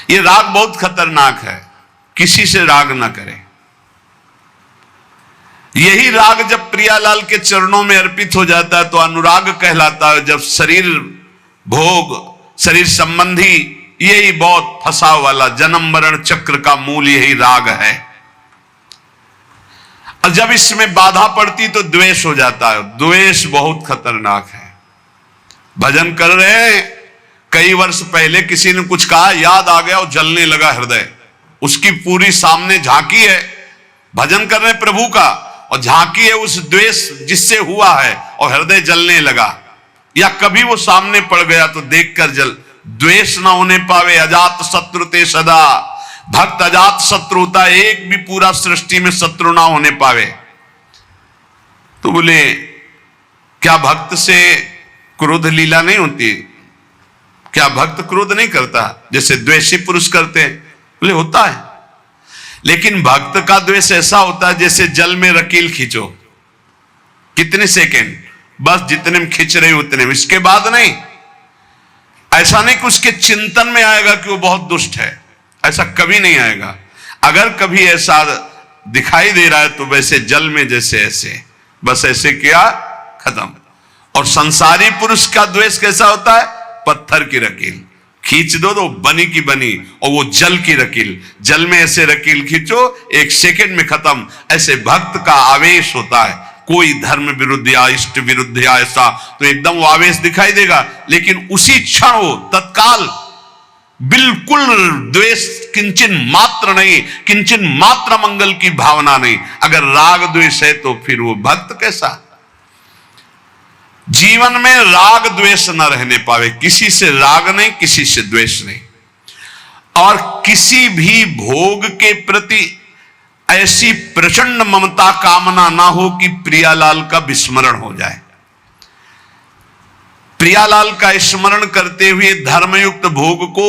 ये राग बहुत खतरनाक है, किसी से राग ना करें। यही राग जब प्रियालाल के चरणों में अर्पित हो जाता है तो अनुराग कहलाता है। जब शरीर भोग, शरीर संबंधी, यही बहुत फंसाव वाला जन्म मरण चक्र का मूल यही राग है। और जब इसमें बाधा पड़ती तो द्वेष हो जाता है। द्वेष बहुत खतरनाक है। भजन कर रहे हैं, कई वर्ष पहले किसी ने कुछ कहा, याद आ गया और जलने लगा हृदय। उसकी पूरी सामने झांकी है, भजन कर रहे प्रभु का, और झांकी है उस द्वेष जिससे हुआ है और हृदय जलने लगा। या कभी वो सामने पड़ गया तो देखकर जल। द्वेष ना होने पावे, अजात शत्रु ते सदा। भक्त अजात शत्रु होता है, एक भी पूरा सृष्टि में शत्रु ना होने पावे। तो बोले क्या भक्त से क्रोध लीला नहीं होती? क्या भक्त क्रोध नहीं करता जैसे द्वेषी पुरुष करते हैं? बोले होता है, लेकिन भक्त का द्वेष ऐसा होता है जैसे जल में रकील खींचो, कितने सेकेंड, बस जितने में खींच रहे उतने में, इसके बाद नहीं। ऐसा नहीं कि उसके चिंतन में आएगा कि वो बहुत दुष्ट है, ऐसा कभी नहीं आएगा। अगर कभी ऐसा दिखाई दे रहा है तो वैसे जल में जैसे ऐसे, बस ऐसे किया, खत्म। और संसारी पुरुष का द्वेष कैसा होता है? पत्थर की रकील खींच दो तो बनी की बनी, और वो जल की रकील, जल में ऐसे रकील खींचो, एक सेकंड में खत्म। ऐसे भक्त का आवेश होता है, कोई धर्म विरुद्ध या इष्ट विरुद्ध या ऐसा तो एकदम वो आवेश दिखाई देगा, लेकिन उसी क्षण वो तत्काल बिल्कुल द्वेष किंचन मात्र नहीं, किंचन मात्र मंगल की भावना नहीं। अगर राग द्वेष है तो फिर वो भक्त कैसा? जीवन में राग द्वेष न रहने पावे, किसी से राग नहीं, किसी से द्वेष नहीं, और किसी भी भोग के प्रति ऐसी प्रचंड ममता कामना ना हो कि प्रियालाल का विस्मरण हो जाए। प्रियालाल का स्मरण करते हुए धर्मयुक्त भोग को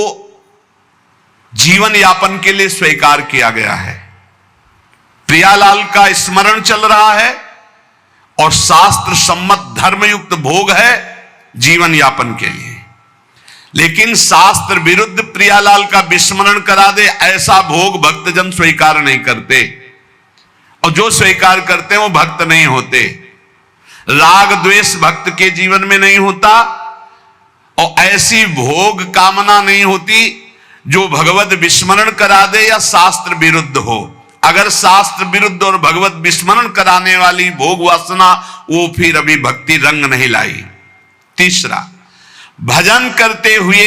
जीवन यापन के लिए स्वीकार किया गया है। प्रियालाल का स्मरण चल रहा है और शास्त्र सम्मत धर्मयुक्त भोग है जीवन यापन के लिए, लेकिन शास्त्र विरुद्ध प्रियालाल का विस्मरण करा दे ऐसा भोग भक्तजन स्वीकार नहीं करते, और जो स्वीकार करते हैं वो भक्त नहीं होते। राग द्वेष भक्त के जीवन में नहीं होता, और ऐसी भोग कामना नहीं होती जो भगवत विस्मरण करा दे या शास्त्र विरुद्ध हो। अगर शास्त्र विरुद्ध और भगवत विस्मरण कराने वाली भोग वासना, वो फिर अभी भक्ति रंग नहीं लाई। तीसरा, भजन करते हुए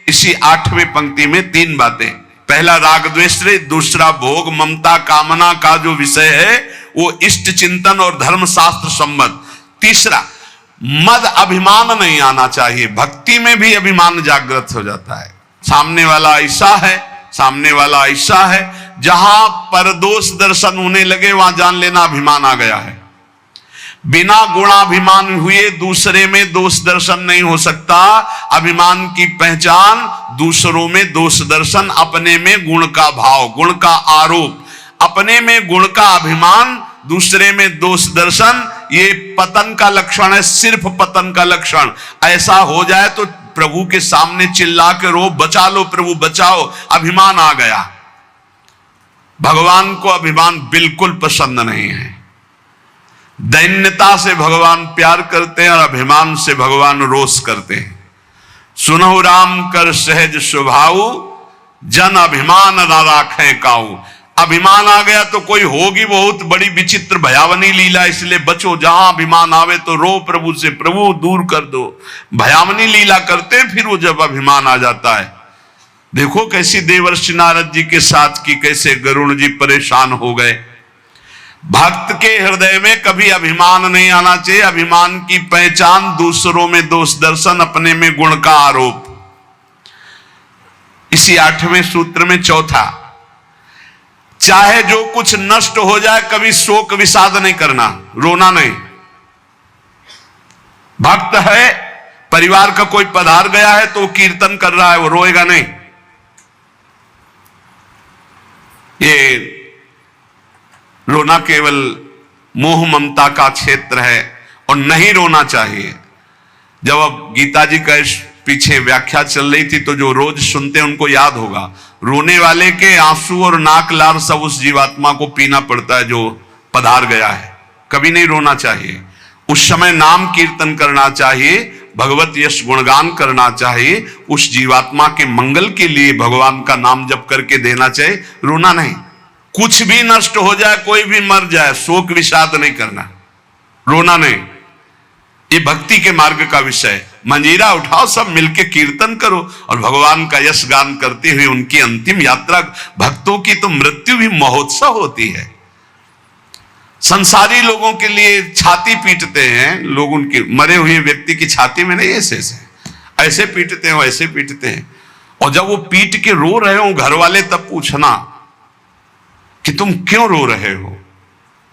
इसी 8वें पंक्ति में 3 बातें। पहला राग द्वेष, दूसरा भोग ममता कामना का जो विषय है वो इष्ट चिंतन और धर्म शास्त्र सम्मत। तीसरा, मद अभिमान नहीं आना चाहिए। भक्ति में भी अभिमान जागृत हो जाता है, सामने वाला ऐसा है, सामने वाला ऐसा है। जहां परदोष दर्शन होने लगे वहां जान लेना अभिमान आ गया है। बिना गुणाभिमान हुए दूसरे में दोष दर्शन नहीं हो सकता। अभिमान की पहचान दूसरों में दोष दर्शन, अपने में गुण का भाव, गुण का आरोप, अपने में गुण का अभिमान, दूसरे में दोष दर्शन, ये पतन का लक्षण है, सिर्फ पतन का लक्षण। ऐसा हो जाए तो प्रभु के सामने चिल्ला के रो, बचा लो प्रभु बचाओ, अभिमान आ गया। भगवान को अभिमान बिल्कुल पसंद नहीं है। दैन्यता से भगवान प्यार करते हैं और अभिमान से भगवान रोष करते हैं। सुनहु राम कर सहज स्वभाव, जन अभिमान ना राखें काऊ। अभिमान आ गया तो कोई होगी बहुत बड़ी विचित्र भयावनी लीला, इसलिए बचो। जहां अभिमान आवे तो रो प्रभु से, प्रभु दूर कर दो। भयावनी लीला करते हैं फिर वो जब अभिमान आ जाता है। देखो कैसी देवर्षि नारद जी के साथ की, कैसे गरुड़ जी परेशान हो गए। भक्त के हृदय में कभी अभिमान नहीं आना चाहिए। अभिमान की पहचान दूसरों में दोष दर्शन, अपने में गुण का आरोप। इसी 8वें सूत्र में चौथा, चाहे जो कुछ नष्ट हो जाए कभी शोक विषाद नहीं करना, रोना नहीं। भक्त है, परिवार का कोई पधार गया है तो कीर्तन कर रहा है, वो रोएगा नहीं। ये रोना केवल मोह ममता का क्षेत्र है और नहीं रोना चाहिए। जब अब गीता जी का पीछे व्याख्या चल रही थी, तो जो रोज सुनते हैं उनको याद होगा, रोने वाले के आंसू और नाक लार सब उस जीवात्मा को पीना पड़ता है जो पधार गया है। कभी नहीं रोना चाहिए। उस समय नाम कीर्तन करना चाहिए, भगवत यश गुणगान करना चाहिए, उस जीवात्मा के मंगल के लिए भगवान का नाम जप करके देना चाहिए, रोना नहीं। कुछ भी नष्ट हो जाए, कोई भी मर जाए, शोक विषाद नहीं करना, रोना नहीं। ये भक्ति के मार्ग का विषय है। मंजीरा उठाओ, सब मिलके कीर्तन करो और भगवान का यश गान करते हुए उनकी अंतिम यात्रा। भक्तों की तो मृत्यु भी महोत्सव होती है। संसारी लोगों के लिए छाती पीटते हैं लोग, उनके मरे हुए व्यक्ति की छाती में नहीं ऐसे पीटते हैं, ऐसे पीटते हैं। और जब वो पीट के रो रहे हो घर वाले, तब पूछना कि तुम क्यों रो रहे हो,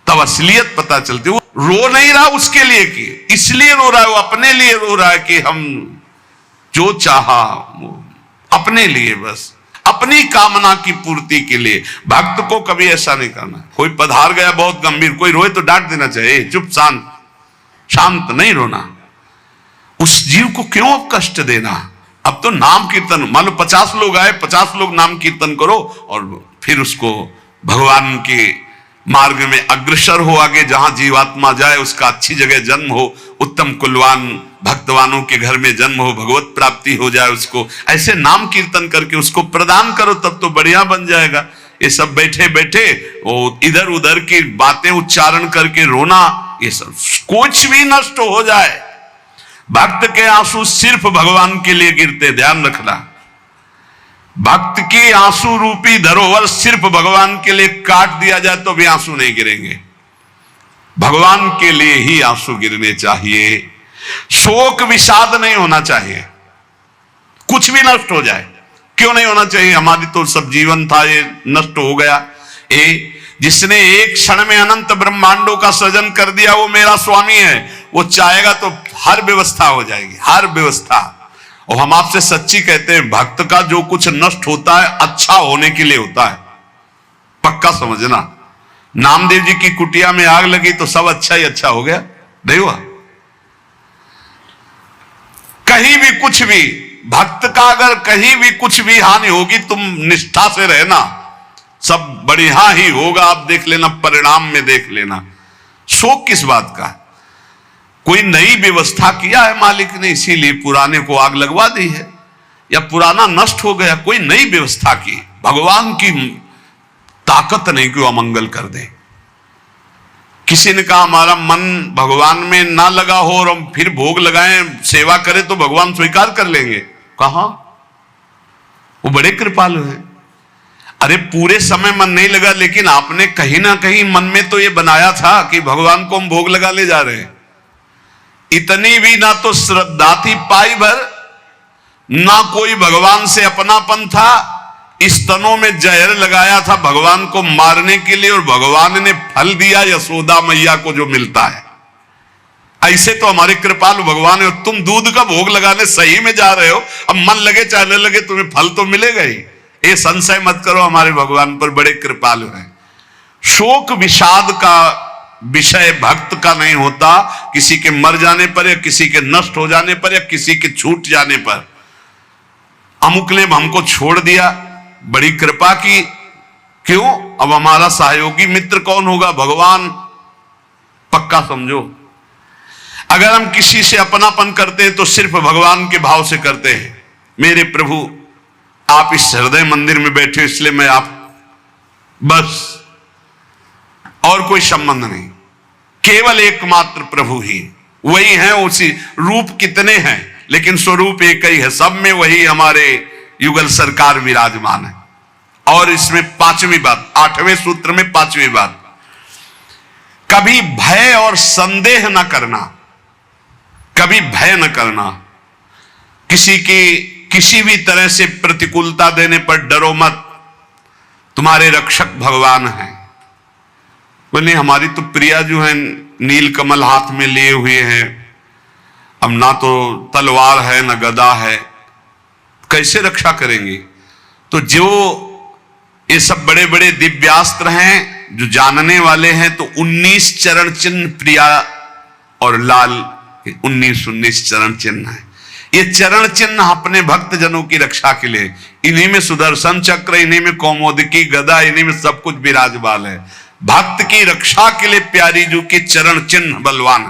तब असलियत पता चलती। वो रो नहीं रहा उसके लिए कि इसलिए रो रहा है, वो अपने लिए रो रहा है कि हम जो चाहा अपने लिए, बस अपनी कामना की पूर्ति के लिए। भक्त को कभी ऐसा नहीं करना। कोई पधार गया बहुत गंभीर, कोई रोए तो डांट देना चाहिए, चुप शांत नहीं रोना। उस जीव को क्यों अब कष्ट देना। अब तो नाम कीर्तन, मान लो 50 लोग आए, 50 लोग नाम कीर्तन करो और फिर उसको भगवान के मार्ग में अग्रसर हो, आगे जहां जीवात्मा जाए उसका अच्छी जगह जन्म हो, उत्तम कुलवान भक्तवानों के घर में जन्म हो, भगवत प्राप्ति हो जाए उसको। ऐसे नाम कीर्तन करके उसको प्रदान करो, तब तो बढ़िया बन जाएगा। ये सब बैठे बैठे वो इधर उधर की बातें उच्चारण करके रोना, ये सब कुछ भी नष्ट हो जाए। भक्त के आंसू सिर्फ भगवान के लिए गिरते, ध्यान रखना। भक्त की आंसू रूपी धरोहर सिर्फ भगवान के लिए काट दिया जाए तो भी आंसू नहीं गिरेंगे। भगवान के लिए ही आंसू गिरने चाहिए। शोक विषाद नहीं होना चाहिए। कुछ भी नष्ट हो जाए, क्यों नहीं होना चाहिए। हमारी तो सब जीवन था, ये नष्ट हो गया। जिसने एक क्षण में अनंत ब्रह्मांडों का सृजन कर दिया, वो मेरा स्वामी है। वो चाहेगा तो हर व्यवस्था हो जाएगी, हर व्यवस्था। और हम आपसे सच्ची कहते हैं, भक्त का जो कुछ नष्ट होता है अच्छा होने के लिए होता है, पक्का समझना। नामदेव जी की कुटिया में आग लगी तो सब अच्छा ही अच्छा हो गया, नहीं हुआ। कहीं भी कुछ भी, भक्त का अगर कहीं भी कुछ भी हानि होगी, तुम निष्ठा से रहना, सब बढ़िया ही होगा। आप देख लेना, परिणाम में देख लेना। शोक किस बात का। कोई नई व्यवस्था किया है मालिक ने, इसीलिए पुराने को आग लगवा दी है, या पुराना नष्ट हो गया, कोई नई व्यवस्था की। भगवान की ताकत नहीं कि वो अमंगल कर दे। किसी ने कहा हमारा मन भगवान में ना लगा हो और हम फिर भोग लगाएं, सेवा करें तो भगवान स्वीकार कर लेंगे। कहा, वो बड़े कृपालु हैं। अरे पूरे समय मन नहीं लगा, लेकिन आपने कहीं ना कहीं मन में तो ये बनाया था कि भगवान को हम भोग लगा ले जा रहे हैं। इतनी भी ना तो श्रद्धा थी पाई भर, ना कोई भगवान से अपनापन था। स्तनों में जहर लगाया था भगवान को मारने के लिए, और भगवान ने फल दिया यशोदा मैया को जो मिलता है। ऐसे तो हमारे कृपालु भगवान है। तुम दूध का भोग लगाने सही में जा रहे हो, अब मन लगे चाहे न लगे तुम्हें फल तो मिलेगा ही। ये संशय मत करो, हमारे भगवान पर बड़े कृपालु हैं। शोक विषाद का विषय भक्त का नहीं होता। किसी के मर जाने पर, या किसी के नष्ट हो जाने पर, या किसी के छूट जाने पर। अमुक ने हमको छोड़ दिया, बड़ी कृपा की, क्यों। अब हमारा सहयोगी मित्र कौन होगा, भगवान। पक्का समझो, अगर हम किसी से अपनापन करते हैं तो सिर्फ भगवान के भाव से करते हैं। मेरे प्रभु आप इस हृदय मंदिर में बैठे, इसलिए मैं आप, बस और कोई संबंध नहीं, केवल एकमात्र प्रभु ही, वही है। उसी रूप कितने हैं, लेकिन स्वरूप एक ही है। सब में वही हमारे युगल सरकार विराजमान है। और इसमें 5वीं बात, 8वें सूत्र में 5वीं बात, कभी भय और संदेह न करना। कभी भय न करना। किसी की किसी भी तरह से प्रतिकूलता देने पर डरो मत, तुम्हारे रक्षक भगवान हैं। बोले हमारी तो प्रिया जो है नील कमल हाथ में लिए हुए हैं, अब ना तो तलवार है ना गदा है, कैसे रक्षा करेंगे। तो जो ये सब बड़े बड़े दिव्यास्त्र हैं, जो जानने वाले हैं, तो 19 चरण चिन्ह प्रिया और लाल 19 चरण चिन्ह है। ये चरण चिन्ह अपने भक्त जनों की रक्षा के लिए, इन्हीं में सुदर्शन चक्र, इन्हीं में कौमोदकी गदा, इन्हीं में सब कुछ विराजमान है। भक्त की रक्षा के लिए प्यारी जू के चरण चिन्ह बलवान।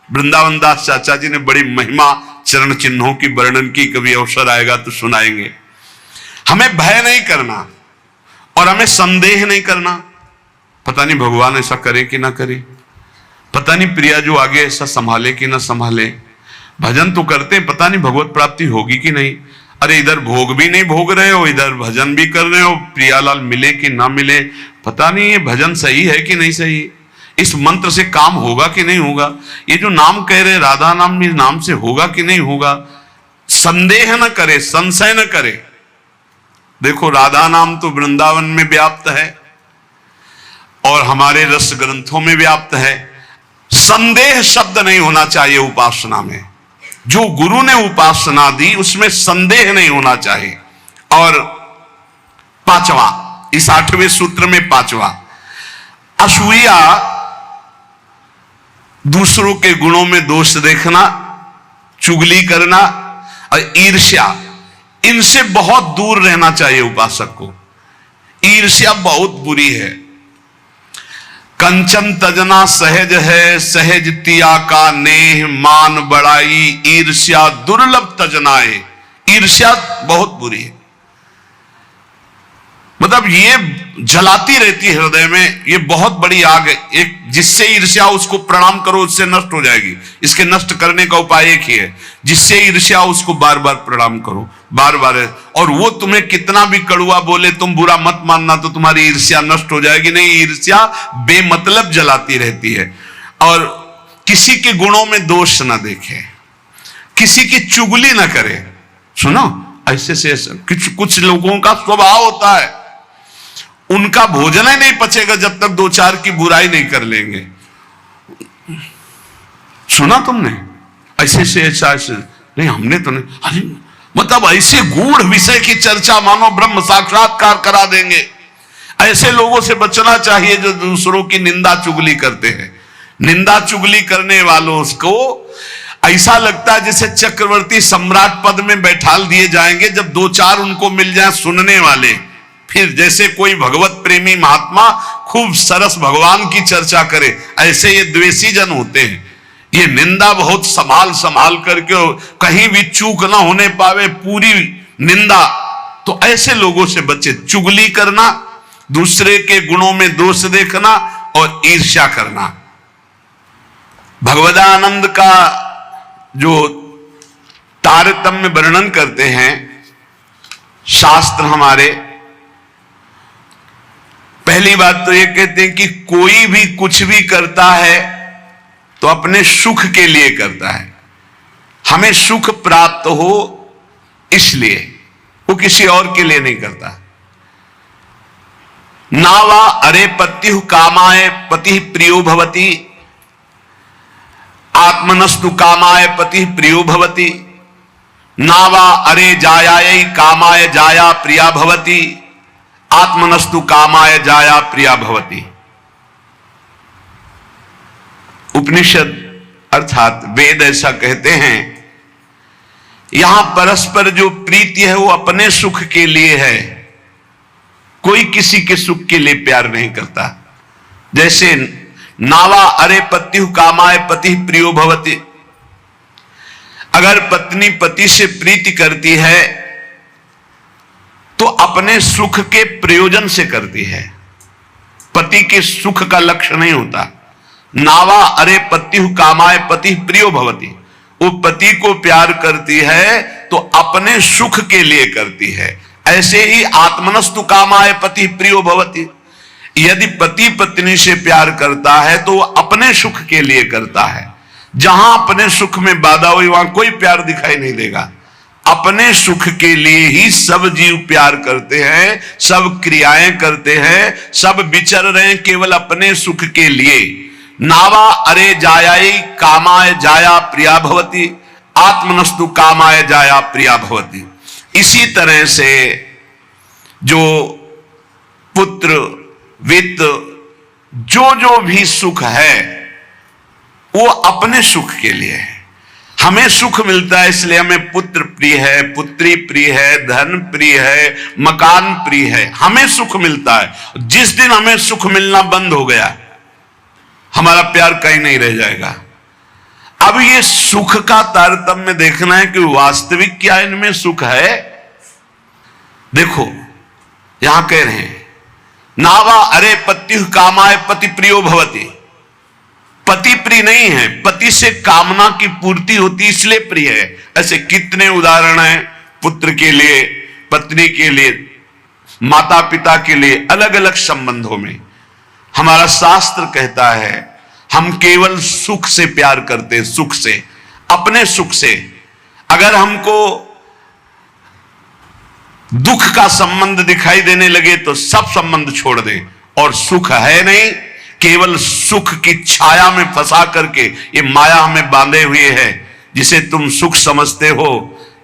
वृंदावन दास चाचा जी ने बड़ी महिमा चरण चिन्हों की वर्णन की, कभी अवसर आएगा तो सुनाएंगे। हमें भय नहीं करना और हमें संदेह नहीं करना, पता नहीं भगवान ऐसा करे कि ना करे, पता नहीं प्रिया जो आगे ऐसा संभाले कि ना संभाले। भजन तो करते हैं, पता नहीं भगवत प्राप्ति होगी कि नहीं। अरे इधर भोग भी नहीं भोग रहे हो, इधर भजन भी कर रहे हो, प्रियालाल मिले कि ना मिले, पता नहीं ये भजन सही है कि नहीं सही, इस मंत्र से काम होगा कि नहीं होगा, ये जो नाम कह रहे राधा नाम, इस नाम से होगा कि नहीं होगा। संदेह न करे, संशय न करे। देखो राधा नाम तो वृंदावन में व्याप्त है और हमारे रस ग्रंथों में व्याप्त है। संदेह शब्द नहीं होना चाहिए उपासना में। जो गुरु ने उपासना दी उसमें संदेह नहीं होना चाहिए। और पांचवा, इस 8वें सूत्र में पांचवा, असूया, दूसरों के गुणों में दोष देखना, चुगली करना और ईर्ष्या, इनसे बहुत दूर रहना चाहिए उपासक को। ईर्ष्या बहुत बुरी है। कंचन तजना सहज है, सहज तिया का नेह, मान बड़ाई ईर्ष्या दुर्लभ तजनाए। ईर्ष्या बहुत बुरी है, मतलब ये जलाती रहती है हृदय में, ये बहुत बड़ी आग है। एक जिससे ईर्ष्या उसको प्रणाम करो उससे नष्ट हो जाएगी। इसके नष्ट करने का उपाय एक ही है, जिससे ईर्ष्या उसको बार बार प्रणाम करो, बार बार। और वो तुम्हें कितना भी कड़ुआ बोले तुम बुरा मत मानना, तो तुम्हारी ईर्ष्या नष्ट हो जाएगी। नहीं, ईर्ष्या बेमतलब जलाती रहती है। और किसी के गुणों में दोष ना देखे, किसी की चुगली ना करे। सुनो, ऐसे से कुछ लोगों का स्वभाव होता है, उनका भोजन ही नहीं पचेगा जब तक दो चार की बुराई नहीं कर लेंगे। सुना तुमने? ऐसे से ऐसा नहीं, हमने तो नहीं। अरे मतलब ऐसे गूढ़ विषय की चर्चा मानो ब्रह्म साक्षात्कार करा देंगे। ऐसे लोगों से बचना चाहिए जो दूसरों की निंदा चुगली करते हैं। निंदा चुगली करने वालों को ऐसा लगता है जैसे चक्रवर्ती सम्राट पद में बैठाल दिए जाएंगे, जब दो चार उनको मिल जाए सुनने वाले। फिर जैसे कोई भगवत प्रेमी महात्मा खूब सरस भगवान की चर्चा करे, ऐसे ये द्वेषी जन होते हैं। ये निंदा बहुत संभाल संभाल करके, कहीं भी चूक ना होने पावे, पूरी निंदा। तो ऐसे लोगों से बचे। चुगली करना, दूसरे के गुणों में दोष देखना और ईर्ष्या करना। भगवदानंद का जो तारतम्य वर्णन करते हैं शास्त्र हमारे, पहली बात तो ये कहते हैं कि कोई भी कुछ भी करता है तो अपने सुख के लिए करता है। हमें सुख प्राप्त हो इसलिए, वो किसी और के लिए नहीं करता। नावा अरे पत्यु कामाय पति प्रियो भवति, आत्मनस्तु कामाय पति प्रियो भवति। नावा अरे जायाय कामाय जाया प्रिया भवति, आत्मनस्तु कामाय जाया प्रिया भवति। उपनिषद अर्थात वेद ऐसा कहते हैं, यहां परस्पर जो प्रीति है वो अपने सुख के लिए है, कोई किसी के सुख के लिए प्यार नहीं करता। जैसे नावा अरे पत्यु कामाय पति प्रियो भवति, अगर पत्नी पति से प्रीति करती है तो अपने सुख के प्रयोजन से करती है, पति के सुख का लक्ष्य नहीं होता। नावा अरे पत्यु कामाय पति प्रियो भवति, वो पति को प्यार करती है तो अपने सुख के लिए करती है। ऐसे ही आत्मनस्तु कामाय पति प्रियो भवति, यदि पति पत्नी से प्यार करता है तो अपने सुख के लिए करता है। जहां अपने सुख में बाधा हुई वहां कोई प्यार दिखाई नहीं देगा। अपने सुख के लिए ही सब जीव प्यार करते हैं, सब क्रियाएं करते हैं, सब विचर रहे हैं केवल अपने सुख के लिए। नावा अरे जायाई कामाय जाया प्रिया भवति, आत्मनस्तु कामाय जाया प्रिया भवति। इसी तरह से जो पुत्र वित्त जो जो भी सुख है वो अपने सुख के लिए है। हमें सुख मिलता है इसलिए हमें पुत्र प्रिय है, पुत्री प्रिय है, धन प्रिय है, मकान प्रिय है, हमें सुख मिलता है। जिस दिन हमें सुख मिलना बंद हो गया, हमारा प्यार कहीं नहीं रह जाएगा। अब ये सुख का तारतम्य देखना है कि वास्तविक क्या इनमें सुख है। देखो यहां कह रहे हैं, नावा अरे पत्यु कामाय पति प्रियो भवति। पति प्रिय नहीं है, पति से कामना की पूर्ति होती इसलिए प्रिय है। ऐसे कितने उदाहरण हैं, पुत्र के लिए, पत्नी के लिए, माता पिता के लिए, अलग अलग संबंधों में। हमारा शास्त्र कहता है हम केवल सुख से प्यार करते हैं, सुख से, अपने सुख से। अगर हमको दुख का संबंध दिखाई देने लगे तो सब संबंध छोड़ दें। और सुख है नहीं, केवल सुख की छाया में फंसा करके ये माया हमें बांधे हुए है। जिसे तुम सुख समझते हो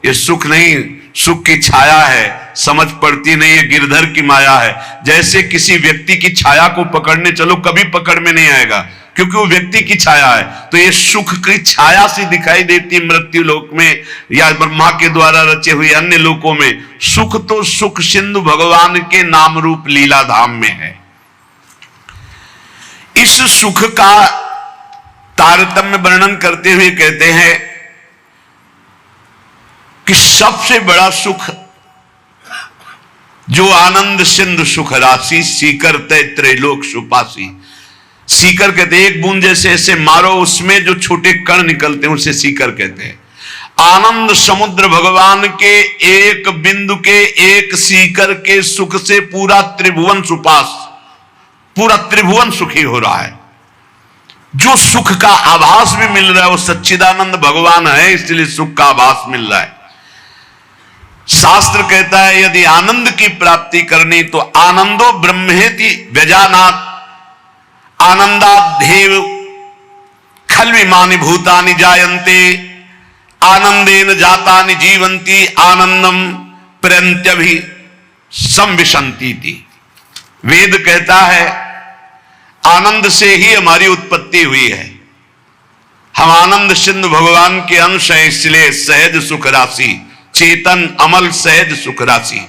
ये सुख नहीं, सुख की छाया है, समझ पड़ती नहीं, ये गिरधर की माया है। जैसे किसी व्यक्ति की छाया को पकड़ने चलो कभी पकड़ में नहीं आएगा, क्योंकि वो व्यक्ति की छाया है। तो ये सुख की छाया सी दिखाई देती मृत्यु लोक में या ब्रह्मा के द्वारा रचे हुए अन्य लोकों में। सुख तो सुख सिंधु भगवान के नाम रूप लीला धाम में है। इस सुख का तारतम्य वर्णन करते हुए कहते हैं कि सबसे बड़ा सुख जो आनंद सिंधु सुख राशि, सीकर तय त्रैलोक सुपासी। सीकर कहते हैं एक बूंद जैसे ऐसे मारो उसमें जो छोटे कण निकलते हैं उसे सीकर कहते हैं। आनंद समुद्र भगवान के एक बिंदु के, एक सीकर के सुख से पूरा त्रिभुवन सुपास, पूरा त्रिभुवन सुखी हो रहा है। जो सुख का आभास भी मिल रहा है वो सच्चिदानंद भगवान है, इसलिए सुख का आभास मिल रहा है। शास्त्र कहता है यदि आनंद की प्राप्ति करनी तो आनंदो ब्रह्मेति व्यजानात् आनंदाद्धेव खल्विमानि भूतानि जायन्ते आनंदेन जातानि जीवन्ति आनंदम प्रयन्त्यभि संविशन्ति। वेद कहता है आनंद से ही हमारी उत्पत्ति हुई है। हम आनंद सिंधु भगवान के अंश हैं, इसलिए सहज सुख राशि, चेतन अमल सहज सुख राशि।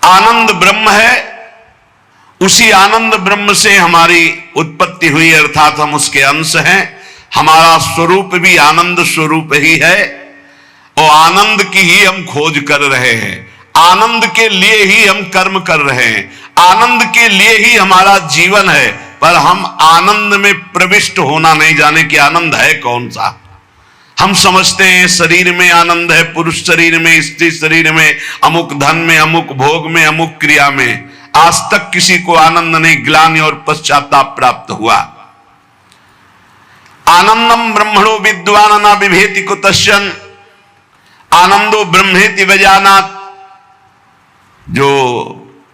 आनंद ब्रह्म है, उसी आनंद ब्रह्म से हमारी उत्पत्ति हुई, अर्थात हम उसके अंश हैं। हमारा स्वरूप भी आनंद स्वरूप ही है और आनंद की ही हम खोज कर रहे हैं। आनंद के लिए ही हम कर्म कर रहे हैं, आनंद के लिए ही हमारा जीवन है। पर हम आनंद में प्रविष्ट होना नहीं जाने कि आनंद है कौन सा। हम समझते हैं शरीर में आनंद है, पुरुष शरीर में, स्त्री शरीर में, अमुक धन में, अमुक भोग में, अमुक क्रिया में। आज तक किसी को आनंद नहीं, ग्लानि और पश्चाताप प्राप्त हुआ। आनंदम ब्रह्मणो विद्वान न बिभेति कुतश्चन आनंदो ब्रह्मेति वजानात्। जो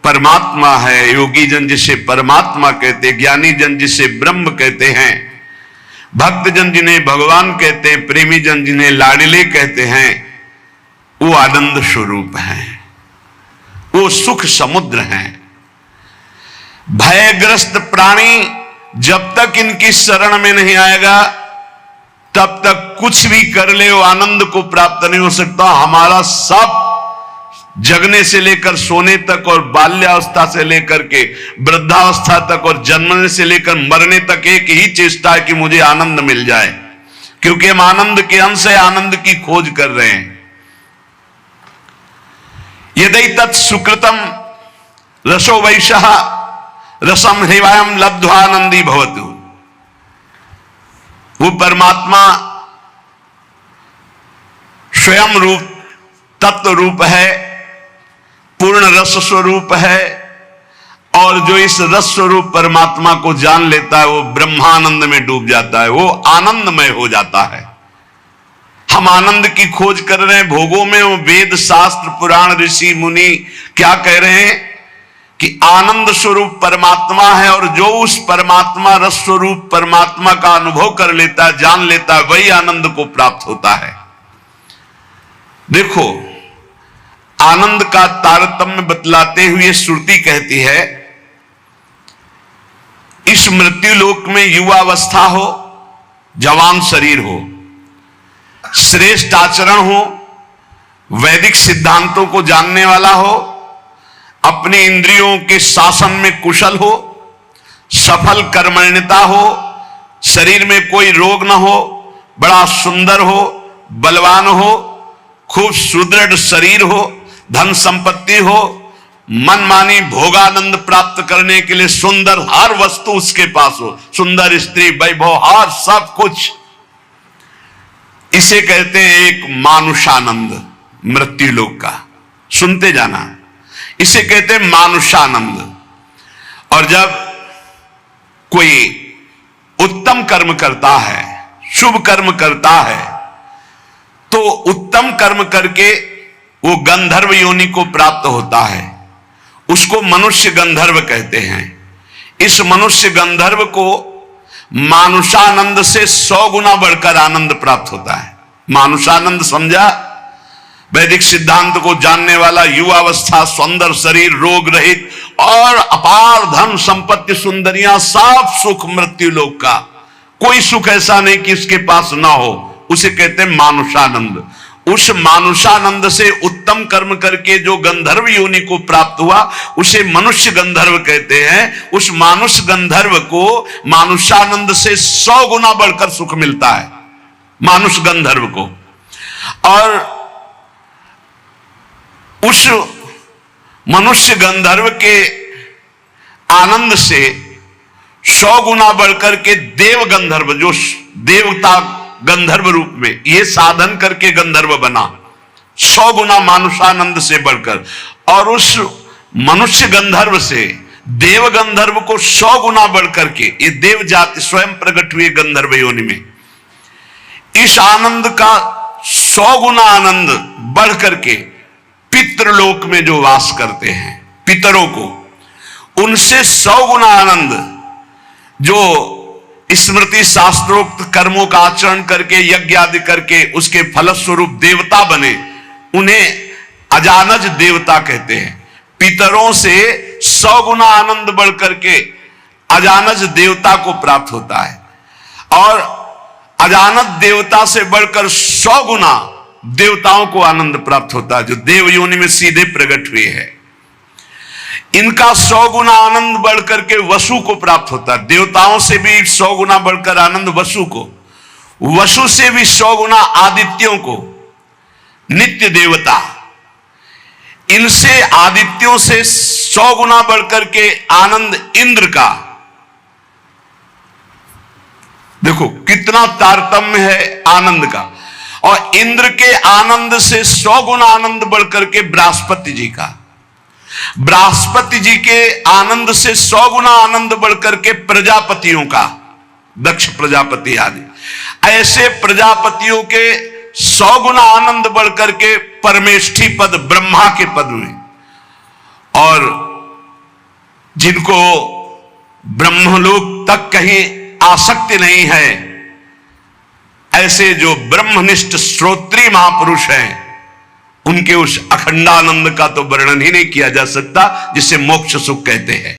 परमात्मा है, योगी जन जिसे परमात्मा कहते, ज्ञानी जन जिसे ब्रह्म कहते हैं, भक्त जन जिन्हें भगवान कहते हैं, प्रेमी जन जिन्हें लाडले कहते हैं, वो आनंद स्वरूप हैं, वो सुख समुद्र हैं। भयग्रस्त प्राणी जब तक इनकी शरण में नहीं आएगा तब तक कुछ भी कर ले वो आनंद को प्राप्त नहीं हो सकता। हमारा सब जगने से लेकर सोने तक और बाल्यावस्था से लेकर के वृद्धावस्था तक और जन्मने से लेकर मरने तक एक ही चेष्टा है कि मुझे आनंद मिल जाए, क्योंकि हम आनंद के अंश है, आनंद की खोज कर रहे हैं। यदि तत् सुकृतम रसो वैशः रसम हृवायम लब्ध्वानंदी भवतु। वो परमात्मा स्वयं रूप तत्व रूप है, पूर्ण रस स्वरूप है, और जो इस रस स्वरूप परमात्मा को जान लेता है वो ब्रह्मानंद में डूब जाता है, वो आनंदमय हो जाता है। हम आनंद की खोज कर रहे हैं भोगों में। वो वेद शास्त्र पुराण ऋषि मुनि क्या कह रहे हैं कि आनंद स्वरूप परमात्मा है, और जो उस परमात्मा रस स्वरूप परमात्मा का अनुभव कर लेता है, जान लेता है, वही आनंद को प्राप्त होता है। देखो आनंद का तारतम्य बतलाते हुए श्रुति कहती है इस मृत्यु लोक में युवावस्था हो, जवान शरीर हो, श्रेष्ठ आचरण हो, वैदिक सिद्धांतों को जानने वाला हो, अपने इंद्रियों के शासन में कुशल हो, सफल कर्मण्यता हो, शरीर में कोई रोग ना हो, बड़ा सुंदर हो, बलवान हो, खूब सुदृढ़ शरीर हो, धन संपत्ति हो, मनमानी भोगानंद प्राप्त करने के लिए सुंदर हर वस्तु उसके पास हो, सुंदर स्त्री, वैभव, हर सब कुछ। इसे कहते हैं एक मानुषानंद, मृत्यु लोक का। सुनते जाना, इसे कहते हैं मानुषानंद। और जब कोई उत्तम कर्म करता है, शुभ कर्म करता है, तो उत्तम कर्म करके वो गंधर्व योनि को प्राप्त होता है। उसको मनुष्य गंधर्व कहते हैं। इस मनुष्य गंधर्व को मानुषानंद से 100 गुना बढ़कर आनंद प्राप्त होता है। मानुषानंद समझा? वैदिक सिद्धांत को जानने वाला, युवावस्था, सुंदर शरीर, रोग रहित और अपार धन संपत्ति, सुंदरियां, सब सुख मृत्यु लोक का। कोई सुख ऐसा नहीं कि इसके पास ना हो, उसे कहते हैं मानुषानंद। उस मानुषानंद से उत्तम कर्म करके जो गंधर्व योनि को प्राप्त हुआ, उसे मनुष्य गंधर्व कहते हैं। उस मानुष गंधर्व को मानुषानंद से 100 गुना बढ़कर सुख मिलता है, मानुष गंधर्व को। और उस मनुष्य गंधर्व के आनंद से 100 गुना बढ़कर के देव गंधर्व, जो देवता गंधर्व रूप में ये साधन करके गंधर्व बना, 100 गुना मानुषानंद से बढ़कर। और उस मनुष्य गंधर्व से देव गंधर्व को 100 गुना बढ़कर के ये देव जाति स्वयं प्रकट हुए गंधर्व योनि में। इस आनंद का 100 गुना आनंद बढ़ करके पितृलोक में जो वास करते हैं, पितरों को, उनसे 100 गुना आनंद जो स्मृति शास्त्रोक्त कर्मों का आचरण करके, यज्ञ आदि करके उसके फलस्वरूप देवता बने, उन्हें अजानज देवता कहते हैं। पितरों से 100 गुना आनंद बढ़ करके अजानज देवता को प्राप्त होता है। और अजानज देवता से बढ़कर 100 गुना देवताओं को आनंद प्राप्त होता है, जो देव योनि में सीधे प्रकट हुए हैं। इनका 100 गुना आनंद बढ़ करके वसु को प्राप्त होता है। देवताओं से भी 100 गुना बढ़कर आनंद वसु को, वसु से भी 100 गुना आदित्यों को, नित्य देवता। इनसे आदित्यों से 100 गुना बढ़कर के आनंद इंद्र का। देखो कितना तारतम्य है आनंद का। और इंद्र के आनंद से 100 गुना आनंद बढ़कर के बृहस्पति जी का। बृहस्पति जी के आनंद से 100 गुना आनंद बढ़कर के प्रजापतियों का, दक्ष प्रजापति आदि। ऐसे प्रजापतियों के 100 गुना आनंद बढ़कर के परमेष्ठी पद, ब्रह्मा के पद में। और जिनको ब्रह्मलोक तक कहीं आसक्ति नहीं है, ऐसे जो ब्रह्मनिष्ठ श्रोत्री महापुरुष हैं, उनके उस अखंडानंद का तो वर्णन ही नहीं किया जा सकता, जिसे मोक्ष सुख कहते हैं।